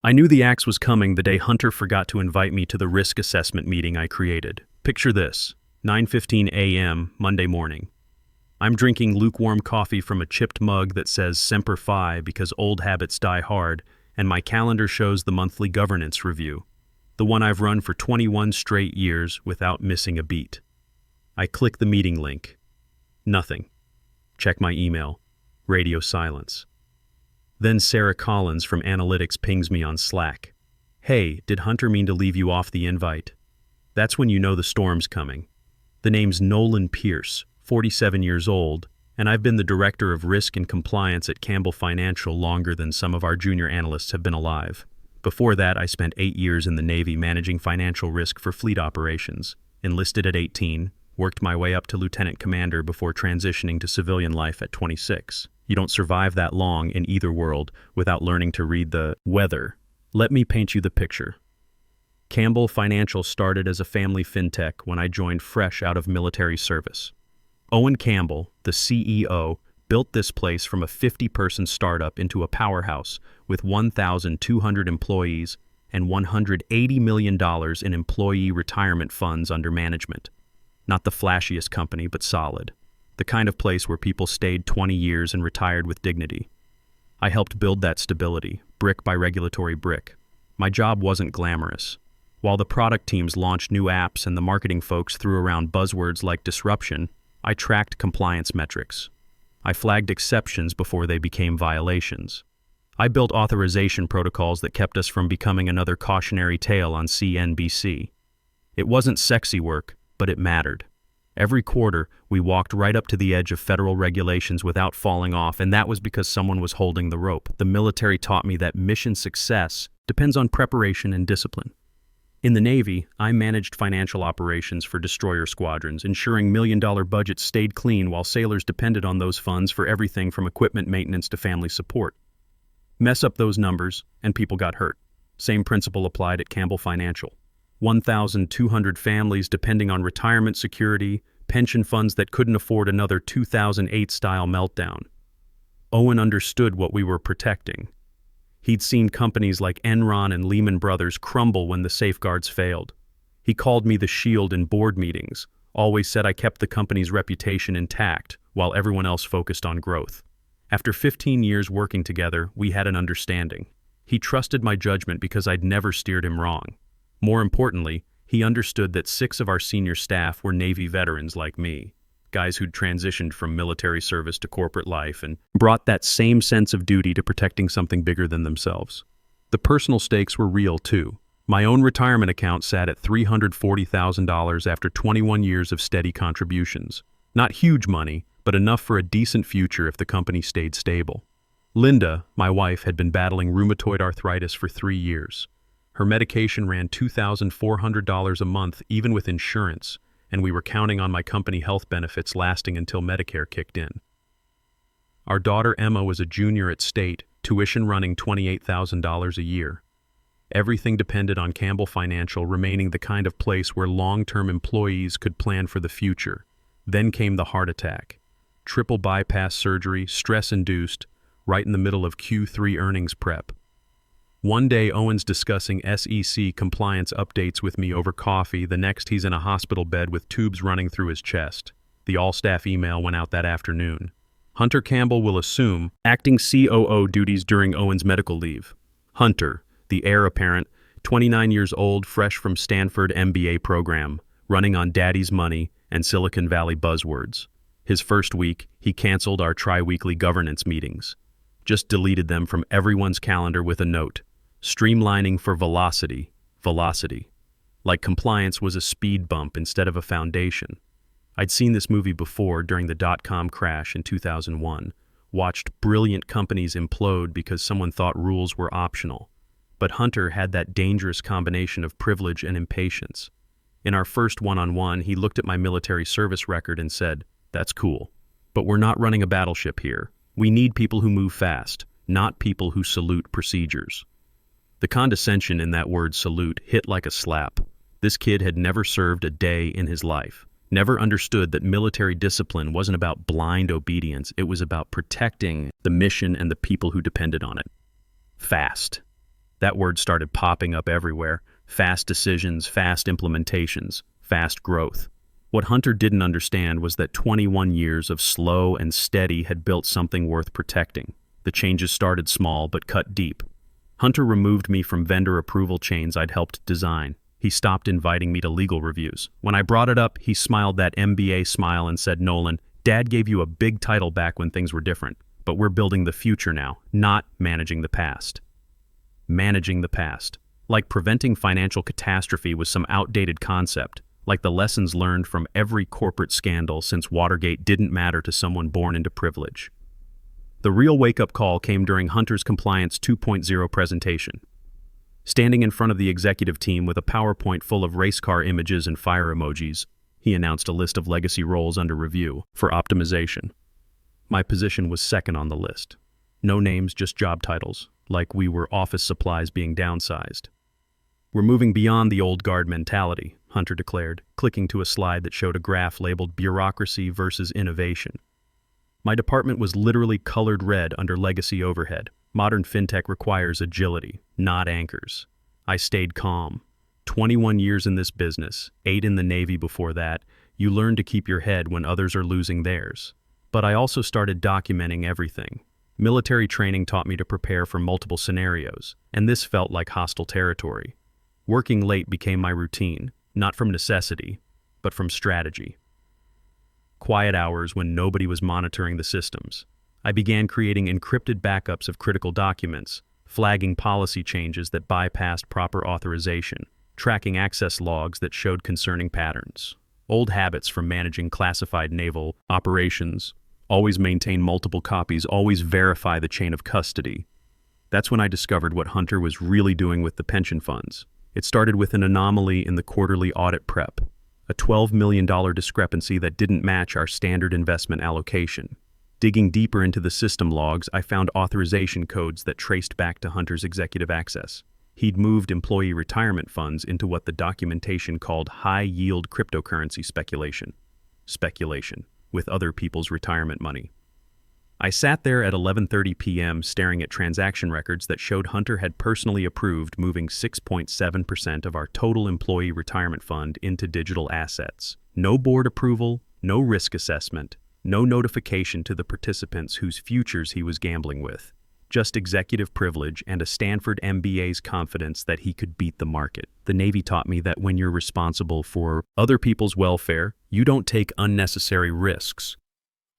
I knew the axe was coming the day Hunter forgot to invite me to the risk assessment meeting I created. Picture this, 9:15 a.m., Monday morning. I'm drinking lukewarm coffee from a chipped mug that says Semper Fi because old habits die hard, and my calendar shows the monthly governance review, the one I've run for 21 straight years without missing a beat. I click the meeting link. Nothing. Check my email. Radio silence. Then Sarah Collins from Analytics pings me on Slack. Hey, did Hunter mean to leave you off the invite? That's when you know the storm's coming. The name's Nolan Pierce, 47 years old, and I've been the Director of Risk and Compliance at Campbell Financial longer than some of our junior analysts have been alive. Before that, I spent 8 years in the Navy managing financial risk for fleet operations. Enlisted at 18, worked my way up to lieutenant commander before transitioning to civilian life at 26. You don't survive that long in either world without learning to read the weather. Let me paint you the picture. Campbell Financial started as a family fintech when I joined fresh out of military service. Owen Campbell, the CEO, built this place from a 50-person startup into a powerhouse with 1,200 employees and $180 million in employee retirement funds under management. Not the flashiest company, but solid. The kind of place where people stayed 20 years and retired with dignity. I helped build that stability, brick by regulatory brick. My job wasn't glamorous. While the product teams launched new apps and the marketing folks threw around buzzwords like disruption, I tracked compliance metrics. I flagged exceptions before they became violations. I built authorization protocols that kept us from becoming another cautionary tale on CNBC. It wasn't sexy work, but it mattered. Every quarter, we walked right up to the edge of federal regulations without falling off, and that was because someone was holding the rope. The military taught me that mission success depends on preparation and discipline. In the Navy, I managed financial operations for destroyer squadrons, ensuring million-dollar budgets stayed clean while sailors depended on those funds for everything from equipment maintenance to family support. Mess up those numbers, and people got hurt. Same principle applied at Campbell Financial. 1,200 families depending on retirement security, pension funds that couldn't afford another 2008-style meltdown. Owen understood what we were protecting. He'd seen companies like Enron and Lehman Brothers crumble when the safeguards failed. He called me the shield in board meetings, always said I kept the company's reputation intact while everyone else focused on growth. After 15 years working together, we had an understanding. He trusted my judgment because I'd never steered him wrong. More importantly, he understood that 6 of our senior staff were Navy veterans like me, guys who'd transitioned from military service to corporate life and brought that same sense of duty to protecting something bigger than themselves. The personal stakes were real too. My own retirement account sat at $340,000 after 21 years of steady contributions. Not huge money, but enough for a decent future if the company stayed stable. Linda, my wife, had been battling rheumatoid arthritis for 3 years. Her medication ran $2,400 a month even with insurance, and we were counting on my company health benefits lasting until Medicare kicked in. Our daughter Emma was a junior at State, tuition running $28,000 a year. Everything depended on Campbell Financial remaining the kind of place where long-term employees could plan for the future. Then came the heart attack. Triple bypass surgery, stress-induced, right in the middle of Q3 earnings prep. One day Owen's discussing SEC compliance updates with me over coffee, the next he's in a hospital bed with tubes running through his chest. The all-staff email went out that afternoon. Hunter Campbell will assume acting COO duties during Owen's medical leave. Hunter, the heir apparent, 29 years old, fresh from Stanford MBA program, running on daddy's money and Silicon Valley buzzwords. His first week, he canceled our tri-weekly governance meetings. Just deleted them from everyone's calendar with a note. Streamlining for velocity. Like compliance was a speed bump instead of a foundation. I'd seen this movie before during the dot-com crash in 2001, watched brilliant companies implode because someone thought rules were optional. But Hunter had that dangerous combination of privilege and impatience. In our first one-on-one, he looked at my military service record and said, "That's cool, but we're not running a battleship here. We need people who move fast, not people who salute procedures." The condescension in that word salute hit like a slap. This kid had never served a day in his life, never understood that military discipline wasn't about blind obedience, it was about protecting the mission and the people who depended on it. Fast. That word started popping up everywhere. Fast decisions, fast implementations, fast growth. What Hunter didn't understand was that 21 years of slow and steady had built something worth protecting. The changes started small but cut deep. Hunter removed me from vendor approval chains I'd helped design. He stopped inviting me to legal reviews. When I brought it up, he smiled that MBA smile and said, "Nolan, Dad gave you a big title back when things were different, but we're building the future now, not managing the past." Managing the past. Like preventing financial catastrophe was some outdated concept, like the lessons learned from every corporate scandal since Watergate didn't matter to someone born into privilege. The real wake-up call came during Hunter's Compliance 2.0 presentation. Standing in front of the executive team with a PowerPoint full of race car images and fire emojis, he announced a list of legacy roles under review for optimization. My position was second on the list. No names, just job titles, like we were office supplies being downsized. "We're moving beyond the old guard mentality," Hunter declared, clicking to a slide that showed a graph labeled bureaucracy versus innovation. My department was literally colored red under legacy overhead. Modern fintech requires agility, not anchors. I stayed calm. 21 years in this business, 8 in the Navy before that, you learn to keep your head when others are losing theirs. But I also started documenting everything. Military training taught me to prepare for multiple scenarios, and this felt like hostile territory. Working late became my routine, not from necessity, but from strategy. Quiet hours when nobody was monitoring the systems. I began creating encrypted backups of critical documents, flagging policy changes that bypassed proper authorization, tracking access logs that showed concerning patterns. Old habits from managing classified naval operations. Always maintain multiple copies, always verify the chain of custody. That's when I discovered what Hunter was really doing with the pension funds. It started with an anomaly in the quarterly audit prep, a $12 million discrepancy that didn't match our standard investment allocation. Digging deeper into the system logs, I found authorization codes that traced back to Hunter's executive access. He'd moved employee retirement funds into what the documentation called high-yield cryptocurrency speculation. Speculation, with other people's retirement money. I sat there at 11:30 p.m. staring at transaction records that showed Hunter had personally approved moving 6.7% of our total employee retirement fund into digital assets. No board approval, no risk assessment, no notification to the participants whose futures he was gambling with. Just executive privilege and a Stanford MBA's confidence that he could beat the market. The Navy taught me that when you're responsible for other people's welfare, you don't take unnecessary risks.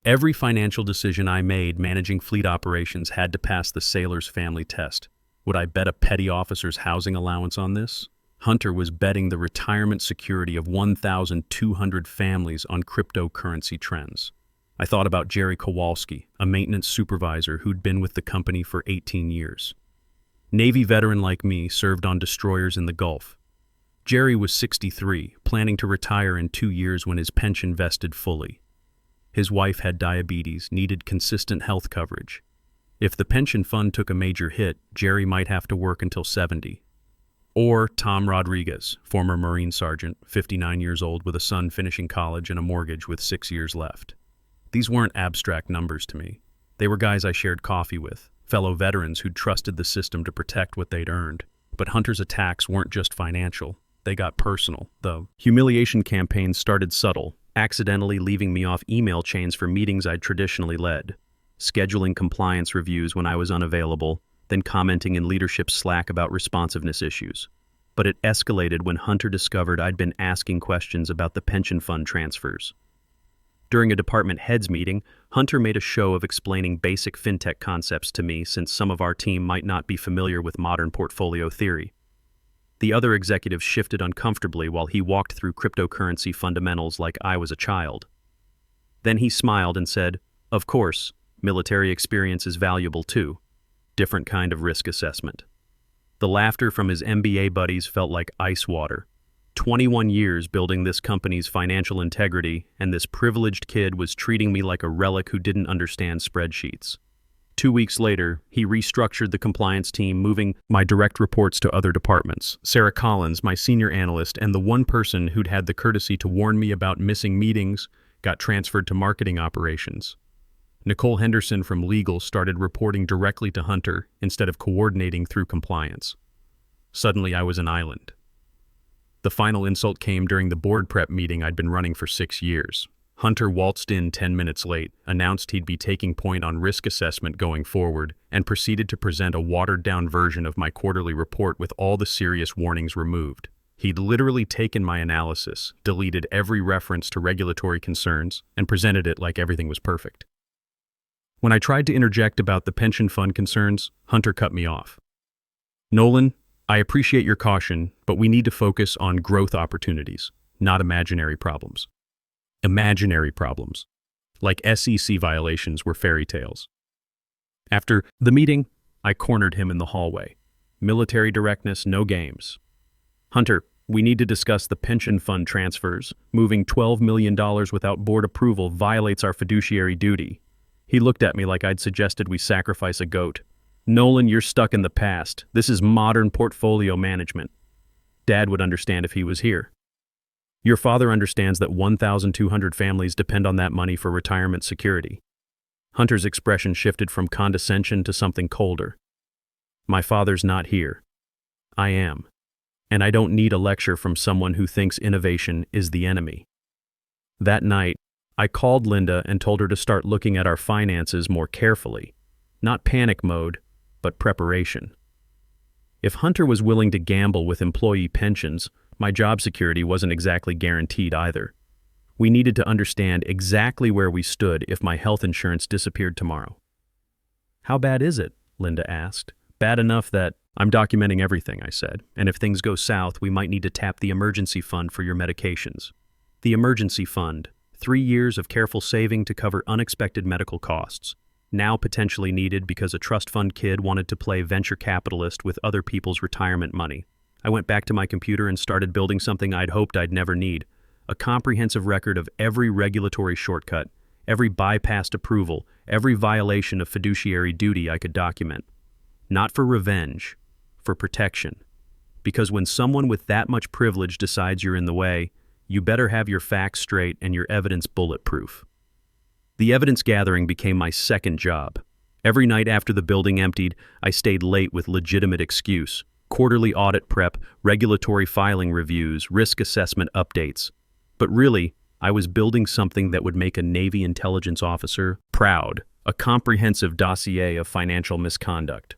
Every financial decision I made managing fleet operations had to pass the sailor's family test. Would I bet a petty officer's housing allowance on this? Hunter was betting the retirement security of 1,200 families on cryptocurrency trends. I thought about Jerry Kowalski, a maintenance supervisor who'd been with the company for 18 years. Navy veteran like me, served on destroyers in the Gulf. Jerry was 63, planning to retire in 2 years when his pension vested fully. His wife had diabetes, needed consistent health coverage. If the pension fund took a major hit, Jerry might have to work until 70. Or Tom Rodriguez, former Marine Sergeant, 59 years old with a son finishing college and a mortgage with 6 years left. These weren't abstract numbers to me. They were guys I shared coffee with, fellow veterans who'd trusted the system to protect what they'd earned. But Hunter's attacks weren't just financial. They got personal. The humiliation campaign started subtle, accidentally leaving me off email chains for meetings I'd traditionally led, scheduling compliance reviews when I was unavailable, then commenting in leadership Slack about responsiveness issues. But it escalated when Hunter discovered I'd been asking questions about the pension fund transfers. During a department heads meeting, Hunter made a show of explaining basic fintech concepts to me since some of our team might not be familiar with modern portfolio theory. The other executives shifted uncomfortably while he walked through cryptocurrency fundamentals like I was a child. Then he smiled and said, "Of course, military experience is valuable too. Different kind of risk assessment." The laughter from his MBA buddies felt like ice water. 21 years building this company's financial integrity, and this privileged kid was treating me like a relic who didn't understand spreadsheets. 2 weeks later, he restructured the compliance team, moving my direct reports to other departments. Sarah Collins, my senior analyst, and the one person who'd had the courtesy to warn me about missing meetings, got transferred to marketing operations. Nicole Henderson from legal started reporting directly to Hunter instead of coordinating through compliance. Suddenly I was an island. The final insult came during the board prep meeting I'd been running for 6 years. Hunter waltzed in 10 minutes late, announced he'd be taking point on risk assessment going forward, and proceeded to present a watered-down version of my quarterly report with all the serious warnings removed. He'd literally taken my analysis, deleted every reference to regulatory concerns, and presented it like everything was perfect. When I tried to interject about the pension fund concerns, Hunter cut me off. "Nolan, I appreciate your caution, but we need to focus on growth opportunities, not imaginary problems." Imaginary problems, like SEC violations, were fairy tales. After the meeting, I cornered him in the hallway. Military directness, no games. "Hunter, we need to discuss the pension fund transfers. Moving $12 million without board approval violates our fiduciary duty." He looked at me like I'd suggested we sacrifice a goat. "Nolan, you're stuck in the past. This is modern portfolio management." Dad would understand if he was here. "Your father understands that 1,200 families depend on that money for retirement security." Hunter's expression shifted from condescension to something colder. "My father's not here. I am. And I don't need a lecture from someone who thinks innovation is the enemy." That night, I called Linda and told her to start looking at our finances more carefully. Not panic mode, but preparation. If Hunter was willing to gamble with employee pensions, my job security wasn't exactly guaranteed either. We needed to understand exactly where we stood if my health insurance disappeared tomorrow. "How bad is it?" Linda asked. "Bad enough that—" "I'm documenting everything," I said, "and if things go south, we might need to tap the emergency fund for your medications." The emergency fund, 3 years of careful saving to cover unexpected medical costs, now potentially needed because a trust fund kid wanted to play venture capitalist with other people's retirement money. I went back to my computer and started building something I'd hoped I'd never need, a comprehensive record of every regulatory shortcut, every bypassed approval, every violation of fiduciary duty I could document. Not for revenge, for protection. Because when someone with that much privilege decides you're in the way, you better have your facts straight and your evidence bulletproof. The evidence gathering became my second job. Every night after the building emptied, I stayed late with legitimate excuse. Quarterly audit prep, regulatory filing reviews, risk assessment updates. But really, I was building something that would make a Navy intelligence officer proud, a comprehensive dossier of financial misconduct.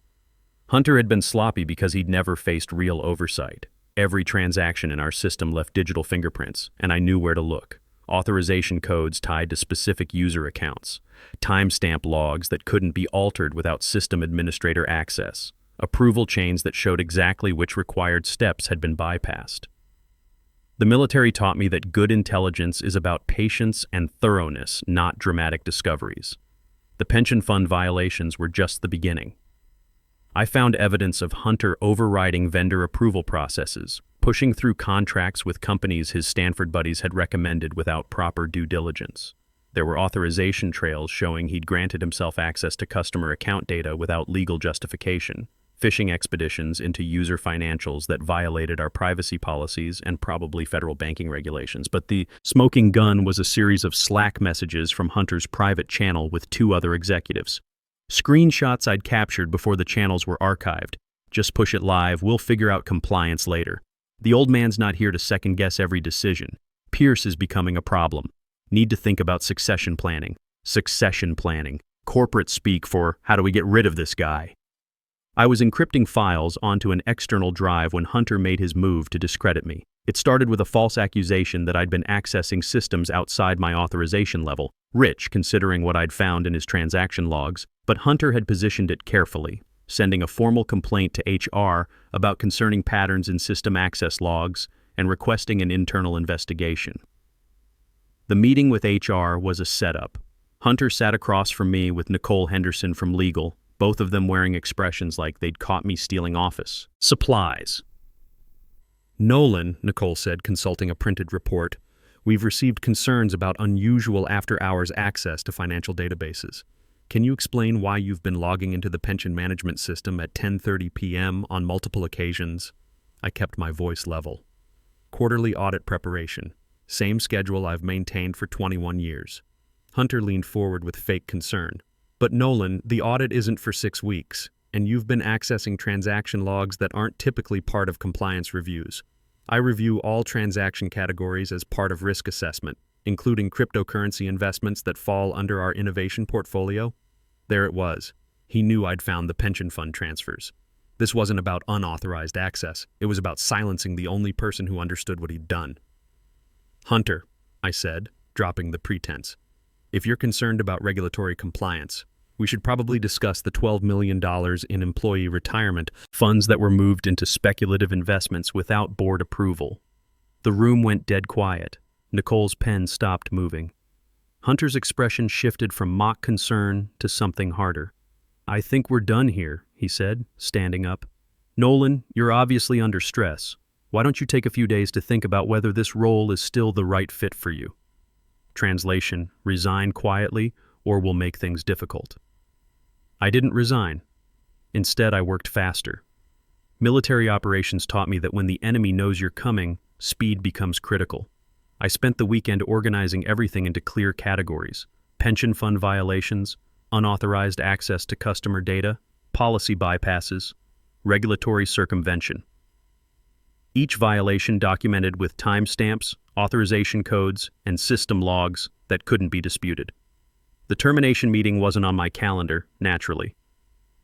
Hunter had been sloppy because he'd never faced real oversight. Every transaction in our system left digital fingerprints, and I knew where to look. Authorization codes tied to specific user accounts, timestamp logs that couldn't be altered without system administrator access, approval chains that showed exactly which required steps had been bypassed. The military taught me that good intelligence is about patience and thoroughness, not dramatic discoveries. The pension fund violations were just the beginning. I found evidence of Hunter overriding vendor approval processes, pushing through contracts with companies his Stanford buddies had recommended without proper due diligence. There were authorization trails showing he'd granted himself access to customer account data without legal justification, phishing expeditions into user financials that violated our privacy policies and probably federal banking regulations. But the smoking gun was a series of Slack messages from Hunter's private channel with 2 other executives. Screenshots I'd captured before the channels were archived. "Just push it live, we'll figure out compliance later. The old man's not here to second-guess every decision. Pierce is becoming a problem. Need to think about succession planning." Succession planning. Corporate speak for, how do we get rid of this guy? I was encrypting files onto an external drive when Hunter made his move to discredit me. It started with a false accusation that I'd been accessing systems outside my authorization level, rich considering what I'd found in his transaction logs, but Hunter had positioned it carefully, sending a formal complaint to HR about concerning patterns in system access logs and requesting an internal investigation. The meeting with HR was a setup. Hunter sat across from me with Nicole Henderson from legal, both of them wearing expressions like they'd caught me stealing office supplies. "Nolan," Nicole said, consulting a printed report, "we've received concerns about unusual after-hours access to financial databases. Can you explain why you've been logging into the pension management system at 10:30 p.m. on multiple occasions?" I kept my voice level. "Quarterly audit preparation. Same schedule I've maintained for 21 years. Hunter leaned forward with fake concern. "But Nolan, the audit isn't for 6 weeks. and you've been accessing transaction logs that aren't typically part of compliance reviews. I review all transaction categories as part of risk assessment, including cryptocurrency investments that fall under our innovation portfolio. There it was. He knew I'd found the pension fund transfers. This wasn't about unauthorized access. It was about silencing the only person who understood what he'd done. "Hunter," I said, dropping the pretense, "if you're concerned about regulatory compliance, we should probably discuss the $12 million in employee retirement funds that were moved into speculative investments without board approval." The room went dead quiet. Nicole's pen stopped moving. Hunter's expression shifted from mock concern to something harder. "I think we're done here," he said, standing up. "Nolan, you're obviously under stress. Why don't you take a few days to think about whether this role is still the right fit for you?" Translation: resign quietly, or we'll make things difficult. I didn't resign. Instead, I worked faster. Military operations taught me that when the enemy knows you're coming, speed becomes critical. I spent the weekend organizing everything into clear categories: pension fund violations, unauthorized access to customer data, policy bypasses, regulatory circumvention. Each violation documented with timestamps, authorization codes, and system logs that couldn't be disputed. The termination meeting wasn't on my calendar, naturally.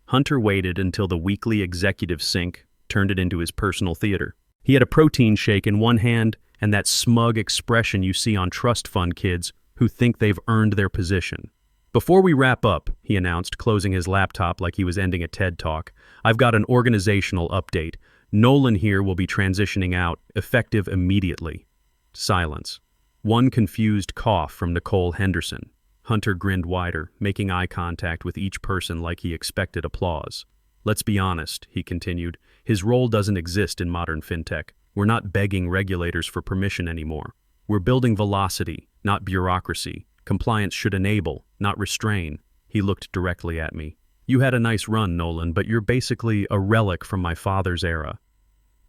Hunter waited until the weekly executive sync turned it into his personal theater. He had a protein shake in one hand and that smug expression you see on trust fund kids who think they've earned their position. "Before we wrap up," he announced, closing his laptop like he was ending a TED Talk, "I've got an organizational update. Nolan here will be transitioning out, effective immediately." Silence. One confused cough from Nicole Henderson. Hunter grinned wider, making eye contact with each person like he expected applause. "Let's be honest," he continued, "his role doesn't exist in modern fintech. We're not begging regulators for permission anymore. We're building velocity, not bureaucracy. Compliance should enable, not restrain." He looked directly at me. "You had a nice run, Nolan, but you're basically a relic from my father's era.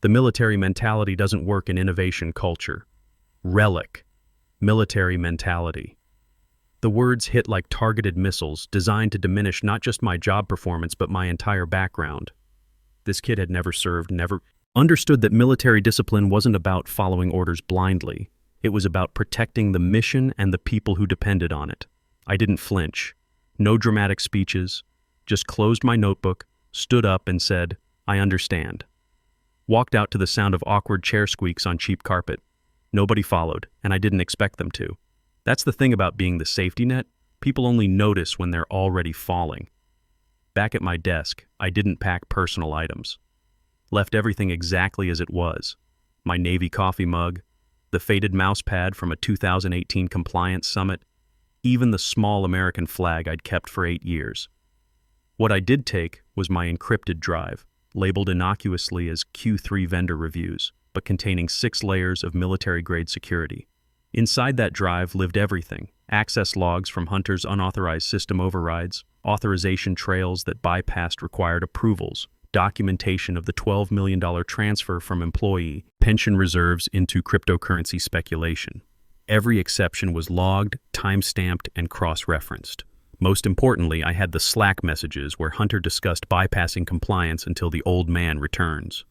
The military mentality doesn't work in innovation culture." Relic. Military mentality. The words hit like targeted missiles, designed to diminish not just my job performance but my entire background. This kid had never served, never understood that military discipline wasn't about following orders blindly. It was about protecting the mission and the people who depended on it. I didn't flinch. No dramatic speeches. Just closed my notebook, stood up and said, "I understand." Walked out to the sound of awkward chair squeaks on cheap carpet. Nobody followed, and I didn't expect them to. That's the thing about being the safety net. People only notice when they're already falling. Back at my desk, I didn't pack personal items. Left everything exactly as it was. My Navy coffee mug, the faded mouse pad from a 2018 compliance summit, even the small American flag I'd kept for 8 years. What I did take was my encrypted drive, labeled innocuously as Q3 vendor reviews, but containing 6 layers of military-grade security. Inside that drive lived everything: access logs from Hunter's unauthorized system overrides, authorization trails that bypassed required approvals, documentation of the $12 million transfer from employee pension reserves into cryptocurrency speculation. Every exception was logged, time-stamped, and cross-referenced. Most importantly, I had the Slack messages where Hunter discussed bypassing compliance until the old man returns.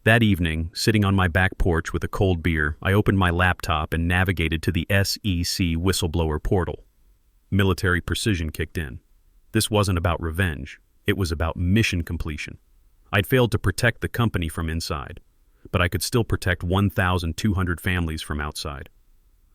That evening, sitting on my back porch with a cold beer, I opened my laptop and navigated to the SEC whistleblower portal. Military precision kicked in. This wasn't about revenge. It was about mission completion. I'd failed to protect the company from inside, but I could still protect 1,200 families from outside.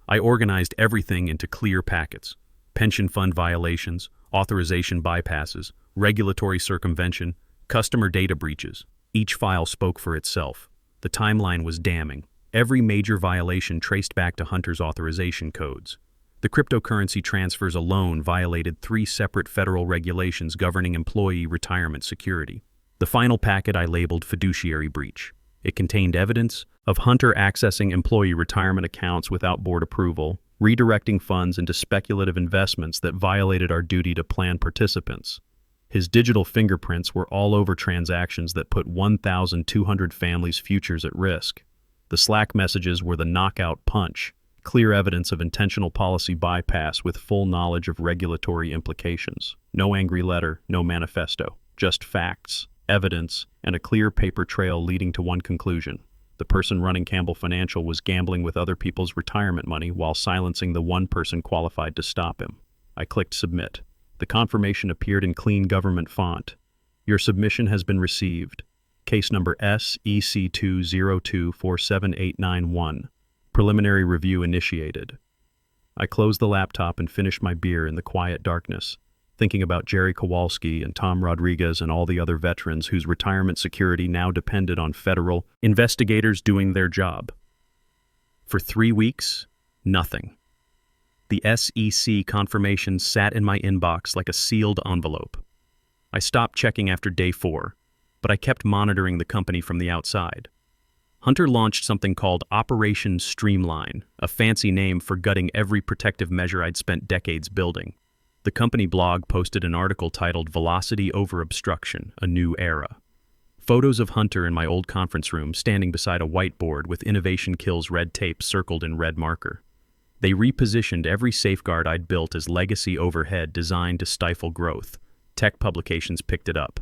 I organized everything into clear packets: pension fund violations, authorization bypasses, regulatory circumvention, customer data breaches. Each file spoke for itself. The timeline was damning. Every major violation traced back to Hunter's authorization codes. The cryptocurrency transfers alone violated 3 separate federal regulations governing employee retirement security. The final packet I labeled fiduciary breach. It contained evidence of Hunter accessing employee retirement accounts without board approval, redirecting funds into speculative investments that violated our duty to plan participants. His digital fingerprints were all over transactions that put 1,200 families' futures at risk. The Slack messages were the knockout punch, clear evidence of intentional policy bypass with full knowledge of regulatory implications. No angry letter, no manifesto. Just facts, evidence, and a clear paper trail leading to one conclusion. The person running Campbell Financial was gambling with other people's retirement money while silencing the one person qualified to stop him. I clicked submit. The confirmation appeared in clean government font. Your submission has been received. Case number SEC202478891. Preliminary review initiated. I closed the laptop and finished my beer in the quiet darkness, thinking about Jerry Kowalski and Tom Rodriguez and all the other veterans whose retirement security now depended on federal investigators doing their job. For 3 weeks, nothing. The SEC confirmation sat in my inbox like a sealed envelope. I stopped checking after day 4, but I kept monitoring the company from the outside. Hunter launched something called Operation Streamline, a fancy name for gutting every protective measure I'd spent decades building. The company blog posted an article titled Velocity Over Obstruction, A New Era. Photos of Hunter in my old conference room standing beside a whiteboard with Innovation Kills Red Tape circled in red marker. They repositioned every safeguard I'd built as legacy overhead designed to stifle growth. Tech publications picked it up.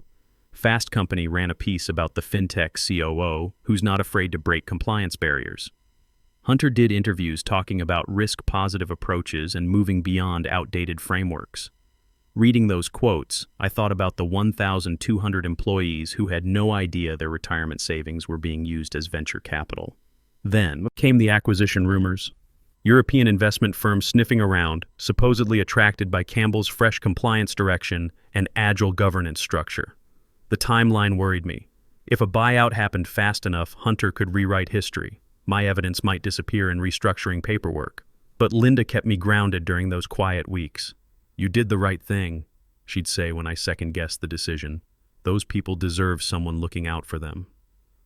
Fast Company ran a piece about the fintech COO who's not afraid to break compliance barriers. Hunter did interviews talking about risk-positive approaches and moving beyond outdated frameworks. Reading those quotes, I thought about the 1,200 employees who had no idea their retirement savings were being used as venture capital. Then came the acquisition rumors. European investment firms sniffing around, supposedly attracted by Campbell's fresh compliance direction and agile governance structure. The timeline worried me. If a buyout happened fast enough, Hunter could rewrite history. My evidence might disappear in restructuring paperwork. But Linda kept me grounded during those quiet weeks. "You did the right thing," she'd say when I second-guessed the decision. "Those people deserve someone looking out for them."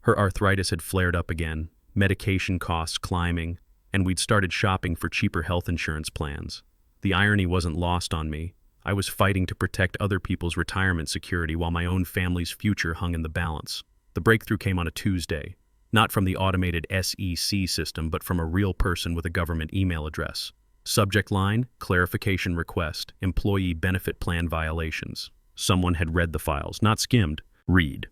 Her arthritis had flared up again, medication costs climbing, and we'd started shopping for cheaper health insurance plans. The irony wasn't lost on me. I was fighting to protect other people's retirement security while my own family's future hung in the balance. The breakthrough came on a Tuesday, not from the automated SEC system, but from a real person with a government email address. Subject line, clarification request, employee benefit plan violations. Someone had read the files, not skimmed. Read.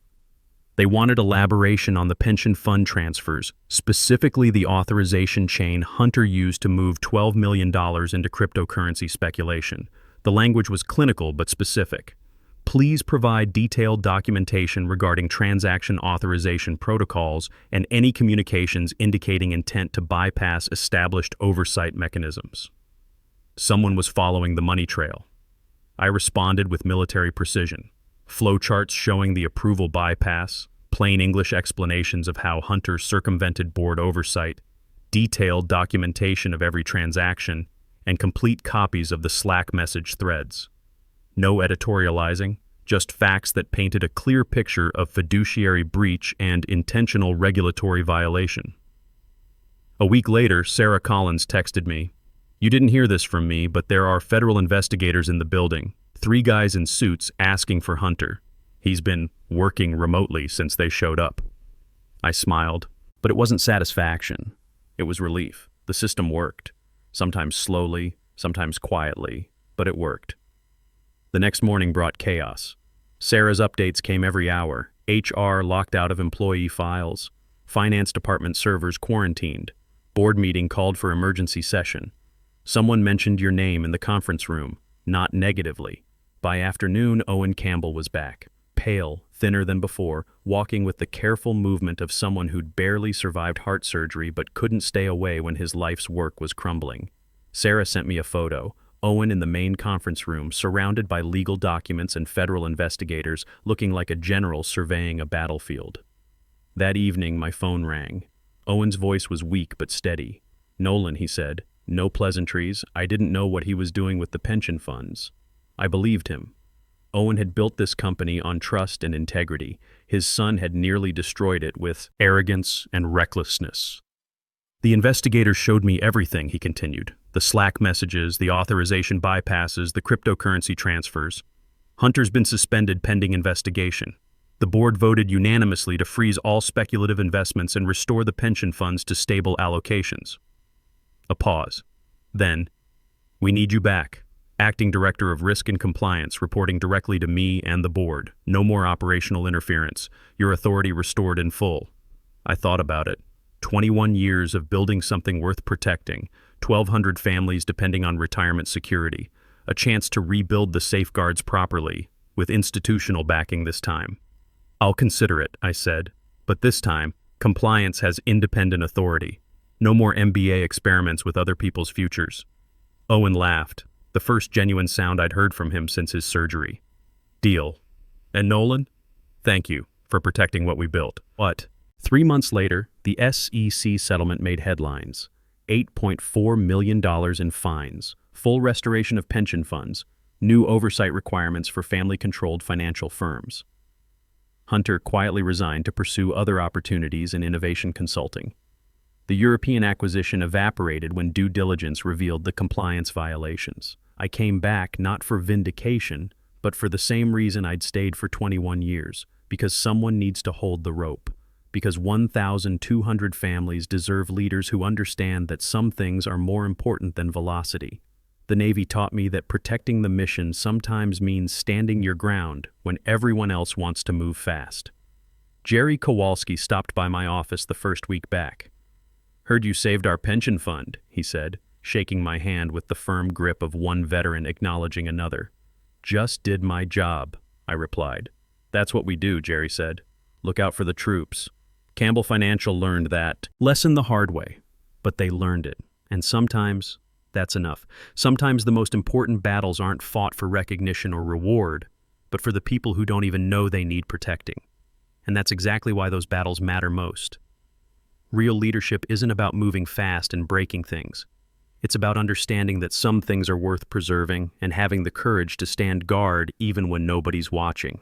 They wanted elaboration on the pension fund transfers, specifically the authorization chain Hunter used to move $12 million into cryptocurrency speculation. The language was clinical but specific. Please provide detailed documentation regarding transaction authorization protocols and any communications indicating intent to bypass established oversight mechanisms. Someone was following the money trail. I responded with military precision. Flowcharts showing the approval bypass, plain English explanations of how Hunter circumvented board oversight, detailed documentation of every transaction, and complete copies of the Slack message threads. No editorializing, just facts that painted a clear picture of fiduciary breach and intentional regulatory violation. A week later, Sarah Collins texted me, "You didn't hear this from me, but there are federal investigators in the building, 3 guys in suits asking for Hunter. He's been working remotely since they showed up." I smiled, but it wasn't satisfaction. It was relief. The system worked. Sometimes slowly, sometimes quietly, but it worked. The next morning brought chaos. Sarah's updates came every hour. HR locked out of employee files. Finance department servers quarantined. Board meeting called for emergency session. Someone mentioned your name in the conference room, not negatively. By afternoon, Owen Campbell was back, pale, thinner than before, walking with the careful movement of someone who'd barely survived heart surgery but couldn't stay away when his life's work was crumbling. Sarah sent me a photo. Owen in the main conference room, surrounded by legal documents and federal investigators, looking like a general surveying a battlefield. That evening, my phone rang. Owen's voice was weak but steady. "Nolan," he said, "no pleasantries. I didn't know what he was doing with the pension funds." I believed him. Owen had built this company on trust and integrity. His son had nearly destroyed it with arrogance and recklessness. "The investigators showed me everything," he continued. "The Slack messages, the authorization bypasses, the cryptocurrency transfers. Hunter's been suspended pending investigation. The board voted unanimously to freeze all speculative investments and restore the pension funds to stable allocations." A pause. Then, "We need you back." Acting Director of Risk and Compliance, reporting directly to me and the board. No more operational interference. Your authority restored in full. I thought about it. 21 years of building something worth protecting, 1,200 families depending on retirement security, a chance to rebuild the safeguards properly, with institutional backing this time. I'll consider it, I said, but this time, compliance has independent authority. No more MBA experiments with other people's futures. Owen laughed, the first genuine sound I'd heard from him since his surgery. Deal. And Nolan? Thank you for protecting what we built. What? 3 months later, the SEC settlement made headlines. $8.4 million in fines, full restoration of pension funds, new oversight requirements for family-controlled financial firms. Hunter quietly resigned to pursue other opportunities in innovation consulting. The European acquisition evaporated when due diligence revealed the compliance violations. I came back not for vindication, but for the same reason I'd stayed for 21 years, because someone needs to hold the rope. Because 1,200 families deserve leaders who understand that some things are more important than velocity. The Navy taught me that protecting the mission sometimes means standing your ground when everyone else wants to move fast. Jerry Kowalski stopped by my office the first week back. "Heard you saved our pension fund," he said, shaking my hand with the firm grip of one veteran acknowledging another. "Just did my job," I replied. "That's what we do," Jerry said. "Look out for the troops." Campbell Financial learned that lesson the hard way, but they learned it, and sometimes that's enough. Sometimes the most important battles aren't fought for recognition or reward, but for the people who don't even know they need protecting. And that's exactly why those battles matter most. Real leadership isn't about moving fast and breaking things. It's about understanding that some things are worth preserving and having the courage to stand guard even when nobody's watching.